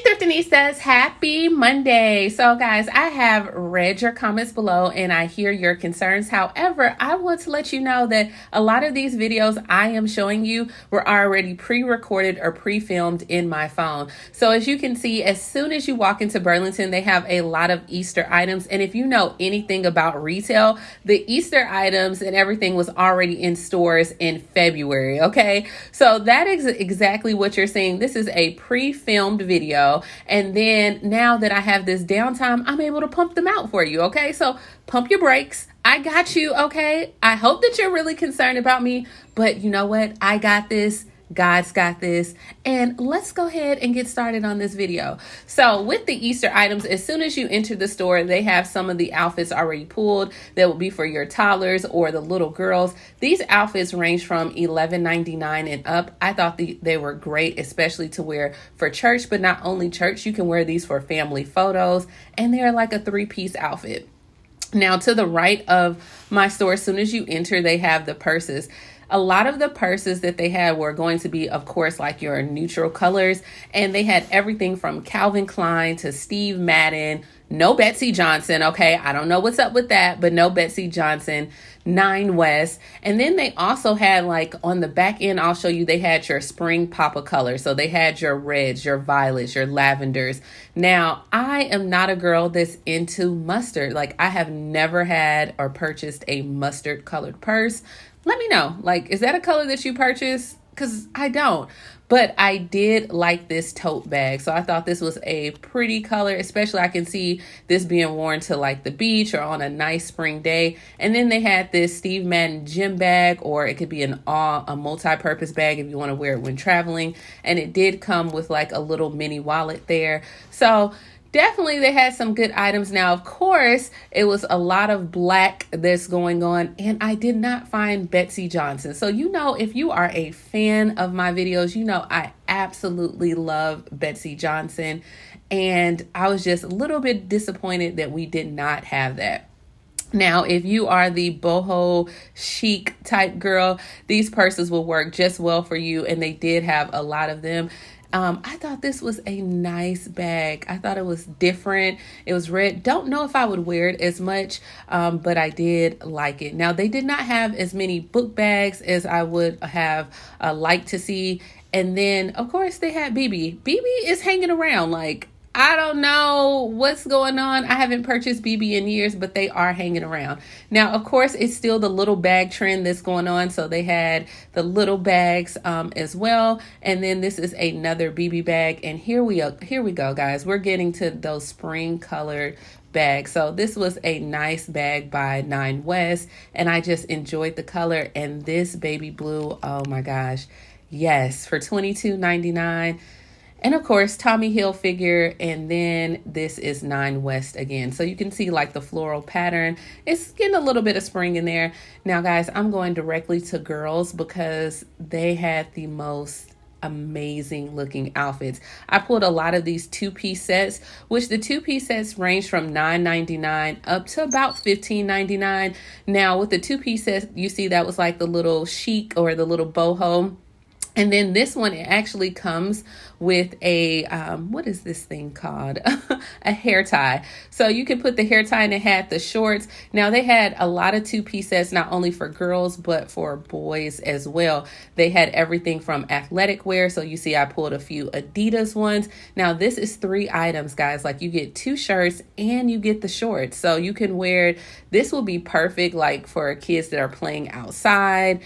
Thrifty says happy Monday. So guys, I have read your comments below and I hear your concerns. However, I want to let you know that a lot of these videos I am showing you were already pre-recorded or pre-filmed in my phone. So as you can see, as soon as you walk into Burlington, they have a lot of Easter items. And if you know anything about retail, the Easter items and everything was already in stores in February. Okay, so that is exactly what you're seeing. This is a pre-filmed video. And then now that I have this downtime, I'm able to pump them out for you. Okay, so pump your brakes. I got you. Okay, I hope that you're really concerned about me, but you know what? I got this. God's got this. And let's go ahead and get started on this video. So with the Easter items, as soon as you enter the store, they have some of the outfits already pulled that will be for your toddlers or the little girls. These outfits range from $11.99 and up. I thought they were great, especially to wear for church, but not only church, you can wear these for family photos, and they're like a three-piece outfit. Now to the right of my store, as soon as you enter, they have the purses. A lot of the purses that they had were going to be, of course, like your neutral colors. And they had everything from Calvin Klein to Steve Madden, no Betsy Johnson. Okay, I don't know what's up with that, but no Betsy Johnson, Nine West. And then they also had, like, on the back end, I'll show you, they had your spring pop of color. So they had your reds, your violets, your lavenders. Now, I am not a girl that's into mustard. Like, I have never had or purchased a mustard colored purse. Let me know, like, is that a color that you purchase? Because I don't, but I did like this tote bag. So I thought this was a pretty color, especially I can see this being worn to like the beach or on a nice spring day. And then they had this Steve Madden gym bag, or it could be a multi-purpose bag if you want to wear it when traveling. And it did come with like a little mini wallet there. So definitely, they had some good items. Now, of course, it was a lot of black that's going on, and I did not find Betsy Johnson. So, you know, if you are a fan of my videos, you know I absolutely love Betsy Johnson, and I was just a little bit disappointed that we did not have that. Now, if you are the boho chic type girl, these purses will work just well for you, and they did have a lot of them. I thought this was a nice bag. I thought it was different. It was red. Don't know if I would wear it as much, but I did like it. Now, they did not have as many book bags as I would have liked to see. And then, of course, they had BB. BB is hanging around. Like, I don't know what's going on. I haven't purchased BB in years, but they are hanging around. Now, of course, it's still the little bag trend that's going on. So they had the little bags as well. And then this is another BB bag. And here we go, guys. We're getting to those spring colored bag. So this was a nice bag by Nine West, and I just enjoyed the color. And this baby blue, oh my gosh, yes, for $22.99. And of course, Tommy Hilfiger, and then this is Nine West again. So you can see like the floral pattern. It's getting a little bit of spring in there. Now, guys, I'm going directly to girls because they had the most amazing looking outfits. I pulled a lot of these two-piece sets, which the two-piece sets range from $9.99 up to about $15.99. Now, with the two-piece sets, you see that was like the little chic or the little boho. And then this one, it actually comes with a, what is this thing called? A hair tie. So you can put the hair tie, and it had the shorts. Now, they had a lot of two-piece sets, not only for girls, but for boys as well. They had everything from athletic wear. So you see, I pulled a few Adidas ones. Now, this is 3 items, guys. Like, you get 2 shirts and you get the shorts. So you can wear it. This will be perfect, like, for kids that are playing outside,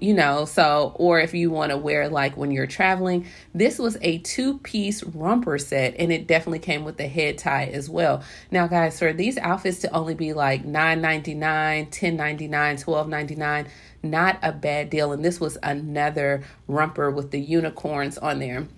you know, so, or if you want to wear like when you're traveling. This was a 2-piece romper set, and it definitely came with the head tie as well. Now, guys, for these outfits to only be like $9.99, $10.99, $12.99, not a bad deal. And this was another romper with the unicorns on there.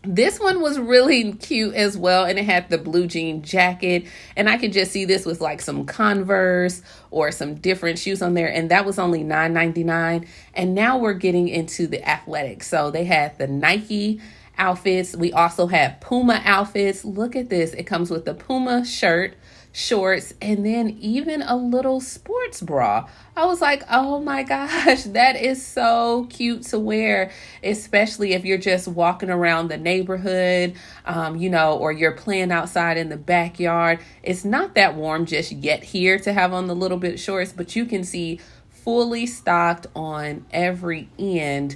This one was really cute as well, and it had the blue jean jacket, and I could just see this with like some Converse or some different shoes on there, and that was only $9.99. And now we're getting into the athletic. So they had the Nike outfits. We also had Puma outfits. Look at this. It comes with the Puma shirt, shorts, and then even a little sports bra. I was like, oh my gosh, that is so cute to wear, especially if you're just walking around the neighborhood, or you're playing outside in the backyard. It's not that warm just yet here to have on the little bit shorts, but you can see fully stocked on every end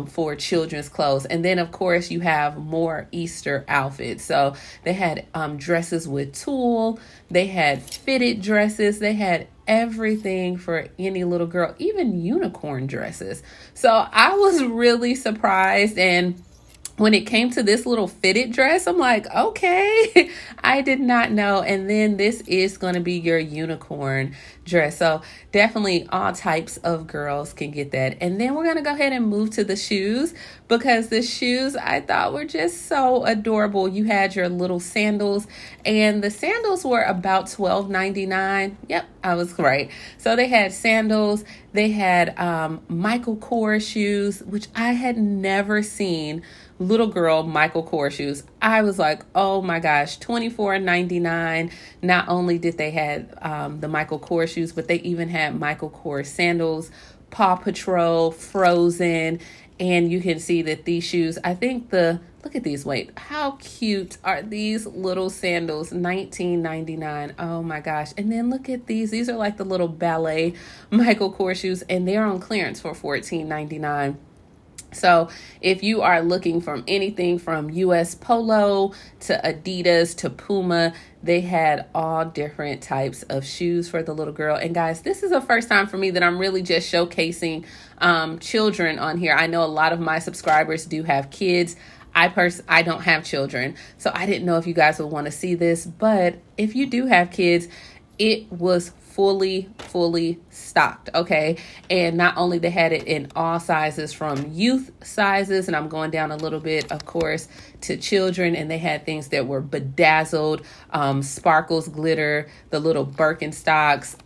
for children's clothes. And then of course you have more Easter outfits. So they had dresses with tulle, they had fitted dresses, they had everything for any little girl, even unicorn dresses. So I was really surprised, and when it came to this little fitted dress, I'm like, okay, I did not know. And then this is going to be your unicorn dress. So definitely all types of girls can get that. And then we're going to go ahead and move to the shoes, because the shoes I thought were just so adorable. You had your little sandals, and the sandals were about $12.99. Yep, I was right. So they had sandals. They had Michael Kors shoes, which I had never seen. Little girl Michael Kors shoes. I was like, oh my gosh, $24.99. Not only did they have the Michael Kors shoes, but they even had Michael Kors sandals, Paw Patrol, Frozen, and you can see that these shoes, I think look at these, wait, how cute are these little sandals? $19.99. Oh my gosh. And then look at these are like the little ballet Michael Kors shoes, and they're on clearance for $14.99. So if you are looking from anything from US Polo to Adidas to Puma, they had all different types of shoes for the little girl. And guys, this is the first time for me that I'm really just showcasing children on here. I know a lot of my subscribers do have kids. I don't have children, so I didn't know if you guys would want to see this, but if you do have kids, it was fully stocked, okay? And not only they had it in all sizes, from youth sizes, and I'm going down a little bit, of course, to children, and they had things that were bedazzled, sparkles, glitter, the little Birkenstocks.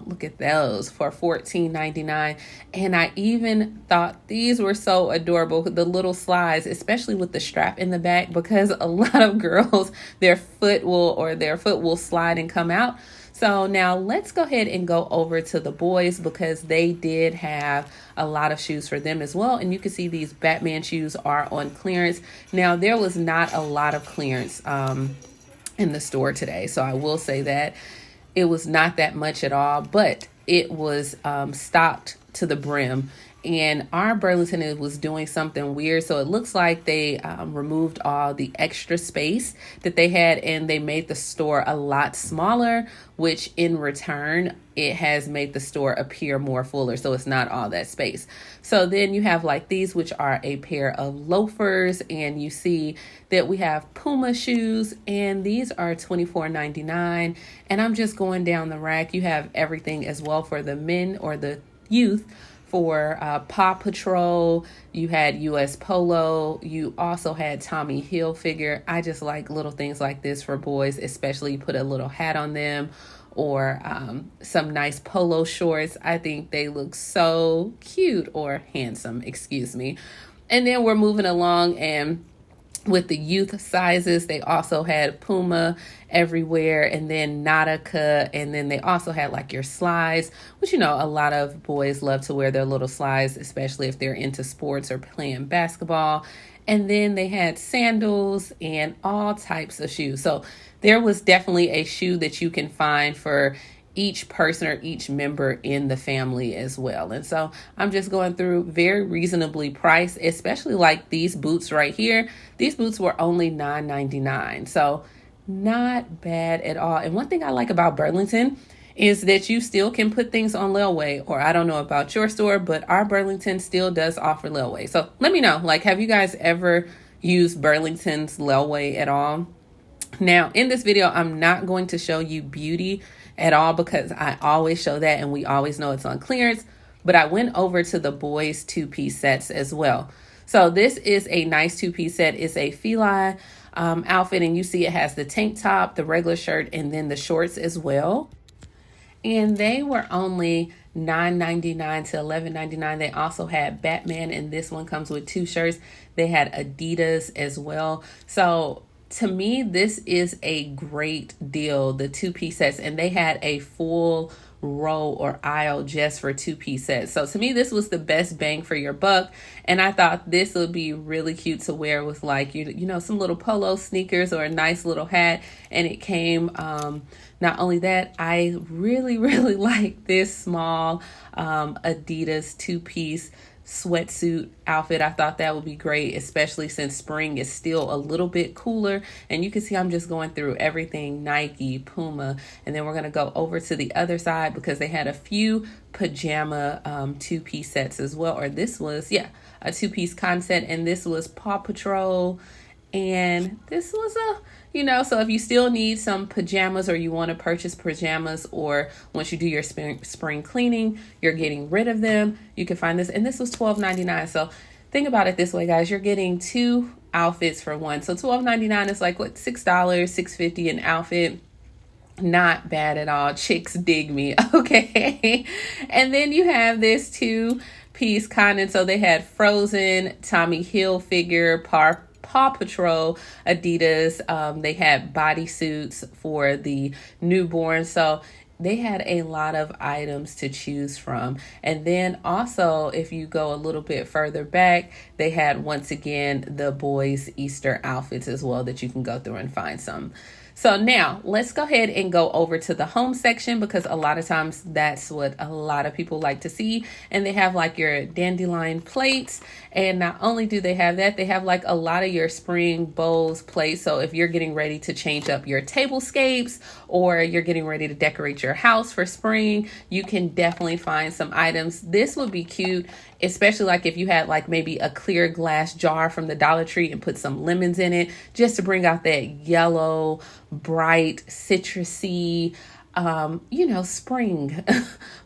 Look at those for $14.99. And I even thought these were so adorable, the little slides, especially with the strap in the back, because a lot of girls, their foot will slide and come out. So now let's go ahead and go over to the boys, because they did have a lot of shoes for them as well. And you can see these Batman shoes are on clearance. Now, there was not a lot of clearance in the store today, so I will say that it was not that much at all, but it was stocked to the brim. And our Burlington was doing something weird. So it looks like they removed all the extra space that they had, and they made the store a lot smaller, which in return, it has made the store appear more fuller. So it's not all that space. So then you have like these, which are a pair of loafers, and you see that we have Puma shoes, and these are $24.99. And I'm just going down the rack. You have everything as well for the men or the youth. For Paw Patrol, you had US Polo, you also had Tommy Hilfiger. I just like little things like this for boys, especially put a little hat on them, or some nice polo shorts. I think they look so cute, or handsome, excuse me. And then we're moving along, and with the youth sizes, they also had Puma everywhere, and then Nautica, and then they also had like your slides, which, a lot of boys love to wear their little slides, especially if they're into sports or playing basketball. And then they had sandals and all types of shoes. So there was definitely a shoe that you can find for each person or each member in the family as well. And so I'm just going through, very reasonably priced, especially like these boots right here. These boots were only $9.99. So not bad at all. And one thing I like about Burlington is that you still can put things on layaway, or I don't know about your store, but our Burlington still does offer layaway. So let me know, like, have you guys ever used Burlington's layaway at all? Now, in this video, I'm not going to show you beauty at all, because I always show that and we always know it's on clearance, but I went over to the boys 2-piece sets as well. So this is a nice 2-piece set. It's a feline outfit, and you see it has the tank top, the regular shirt, and then the shorts as well. And they were only $9.99 to $11.99. They also had Batman, and this one comes with 2 shirts. They had Adidas as well. So to me, this is a great deal, the 2-piece sets, and they had a full row or aisle just for 2-piece sets. So to me, this was the best bang for your buck, and I thought this would be really cute to wear with, like, you know, some little polo sneakers or a nice little hat. And it came, not only that, I really like this small Adidas 2-piece sweatsuit outfit. I thought that would be great, especially since spring is still a little bit cooler. And you can see I'm just going through everything: Nike, Puma, and then we're going to go over to the other side because they had a few pajama 2-piece sets as well. Or this was, a 2-piece concept, and this was Paw Patrol, and this was so if you still need some pajamas, or you want to purchase pajamas, or once you do your spring cleaning, you're getting rid of them, you can find this. And this was $12.99. So think about it this way, guys. You're getting 2 outfits for one. So $12.99 is like, what, $6, $6.50 an outfit. Not bad at all. Chicks dig me. Okay. And then you have this 2-piece content. So they had Frozen, Tommy Hilfiger, Paw Patrol, Adidas. They had bodysuits for the newborn. So they had a lot of items to choose from. And then also, if you go a little bit further back, they had, once again, the boys' Easter outfits as well that you can go through and find some. So now let's go ahead and go over to the home section, because a lot of times that's what a lot of people like to see. And they have like your dandelion plates. And not only do they have that, they have like a lot of your spring bowls plates. So if you're getting ready to change up your tablescapes, or you're getting ready to decorate your house for spring, you can definitely find some items. This would be cute, especially like if you had like maybe a clear glass jar from the Dollar Tree and put some lemons in it, just to bring out that yellow, bright, citrusy, spring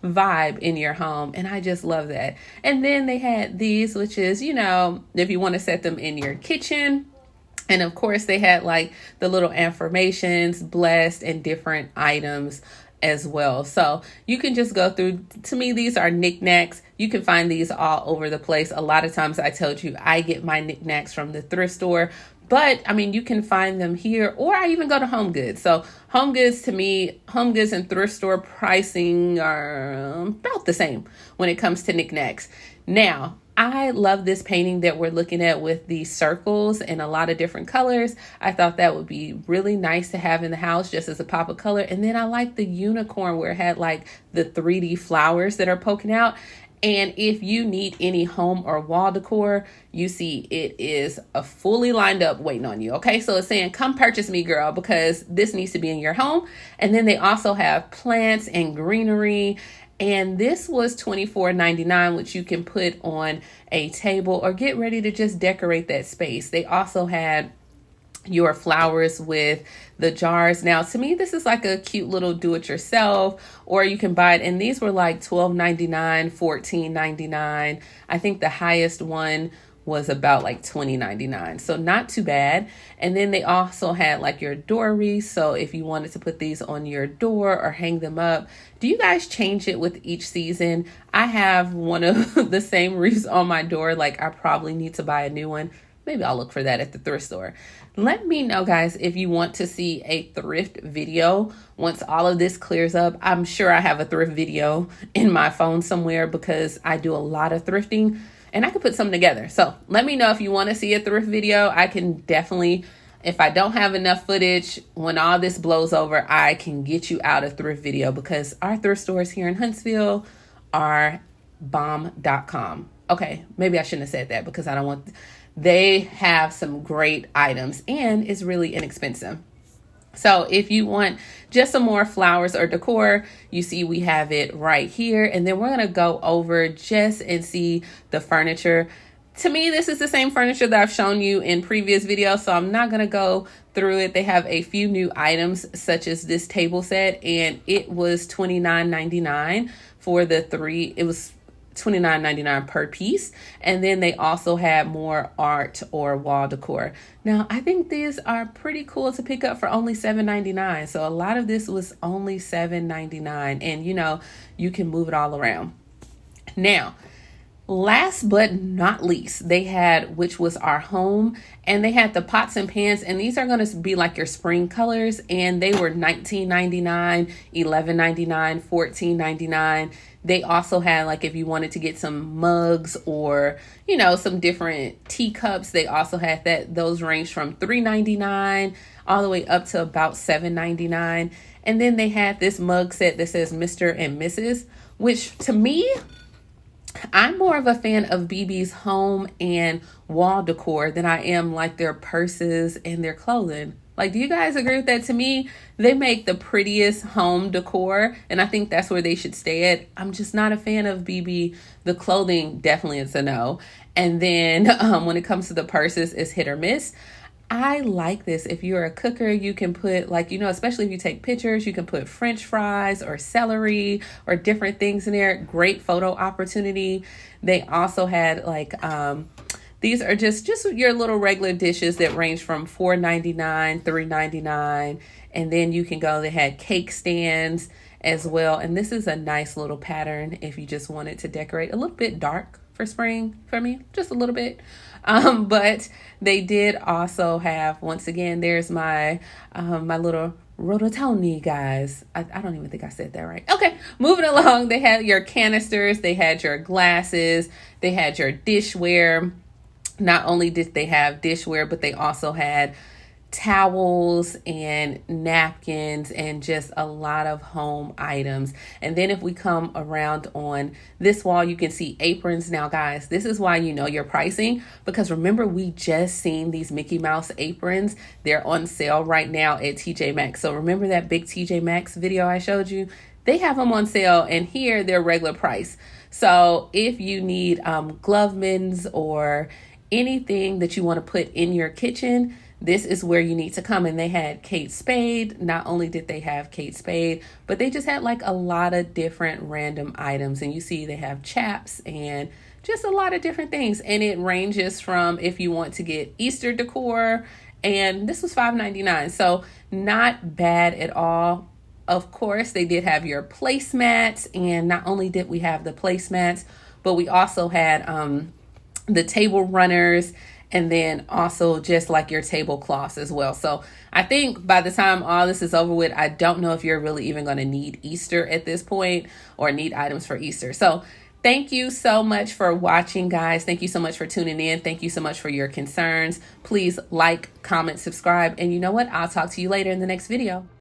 vibe in your home. And I just love that. And then they had these, which is, if you want to set them in your kitchen. And of course, they had like the little affirmations, blessed, and different items as well. So you can just go through. To me, these are knickknacks. You can find these all over the place. A lot of times, I told you, I get my knickknacks from the thrift store. But I mean, you can find them here, or I even go to Home Goods. So Home Goods, to me, Home Goods and thrift store pricing are about the same when it comes to knickknacks. Now, I love this painting that we're looking at with these circles and a lot of different colors. I thought that would be really nice to have in the house just as a pop of color. And then I like the unicorn where it had like the 3D flowers that are poking out. And if you need any home or wall decor, you see it is fully lined up waiting on you. Okay, so it's saying, come purchase me, girl, because this needs to be in your home. And then they also have plants and greenery. And this was $24.99, which you can put on a table or get ready to just decorate that space. They also had your flowers with the jars. Now, to me, this is like a cute little do-it-yourself, or you can buy it. And these were like $12.99, $14.99. I think the highest one was about like $20.99. So not too bad. And then they also had like your door wreaths. So if you wanted to put these on your door or hang them up. Do you guys change it with each season? I have one of the same wreaths on my door. Like, I probably need to buy a new one. Maybe I'll look for that at the thrift store. Let me know, guys, if you want to see a thrift video once all of this clears up. I'm sure I have a thrift video in my phone somewhere because I do a lot of thrifting and I can put something together. So let me know if you want to see a thrift video. I can definitely, if I don't have enough footage, when all this blows over, I can get you out a thrift video because our thrift stores here in Huntsville are bomb.com. Okay, maybe I shouldn't have said that because I don't want... They have some great items and it's really inexpensive. So if you want just some more flowers or decor, you see we have it right here. And then we're going to go over just and see the furniture. To me, this is the same furniture that I've shown you in previous videos, so I'm not going to go through it. They have a few new items such as this table set, and it was $29.99 for the three. It was $29.99 per piece. And then they also had more art or wall decor. Now, I think these are pretty cool to pick up for only $7.99. So a lot of this was only $7.99, and you can move it all around. Now, last but not least, they had, which was our home, and they had the pots and pans, and these are going to be like your spring colors, and they were $19.99, $11.99, $14.99. They also had, like, if you wanted to get some mugs or some different teacups, they also had that. Those range from $3.99 all the way up to about $7.99. And then they had this mug set that says Mr. and Mrs., which to me, I'm more of a fan of BB's home and wall decor than I am like their purses and their clothing. Like, do you guys agree with that? To me, they make the prettiest home decor, and I think that's where they should stay at. I'm just not a fan of BB. The clothing definitely is a no. And then when it comes to the purses, it's hit or miss. I like this. If you're a cooker, you can put, like, especially if you take pictures, you can put French fries or celery or different things in there. Great photo opportunity. They also had like, these are just your little regular dishes that range from $4.99, $3.99. And then you can go, they had cake stands as well. And this is a nice little pattern if you just wanted to decorate a little bit dark for spring for me, just a little bit. But they did also have, once again, there's my my little rototoni, guys. I don't even think I said that right. Okay, moving along. They had your canisters, they had your glasses, they had your dishware. Not only did they have dishware, but they also had towels and napkins and just a lot of home items. And then if we come around on this wall, you can see aprons. Now, guys, this is why you know your pricing, because remember, we just seen these Mickey Mouse aprons. They're on sale right now at TJ Maxx. So remember that big TJ Maxx video I showed you? They have them on sale, and here they're regular price. So if you need glove mittens or anything that you want to put in your kitchen, this is where you need to come. And they had Kate Spade. Not only did they have Kate Spade, but they just had like a lot of different random items. And you see they have chaps and just a lot of different things. And it ranges from if you want to get Easter decor, and this was $5.99. So not bad at all. Of course, they did have your placemats. And not only did we have the placemats, but we also had the table runners, and then also just like your tablecloths as well. So I think by the time all this is over with, I don't know if you're really even going to need Easter at this point or need items for Easter. So thank you so much for watching, guys. Thank you so much for tuning in. Thank you so much for your concerns. Please like, comment, subscribe. And you know what? I'll talk to you later in the next video.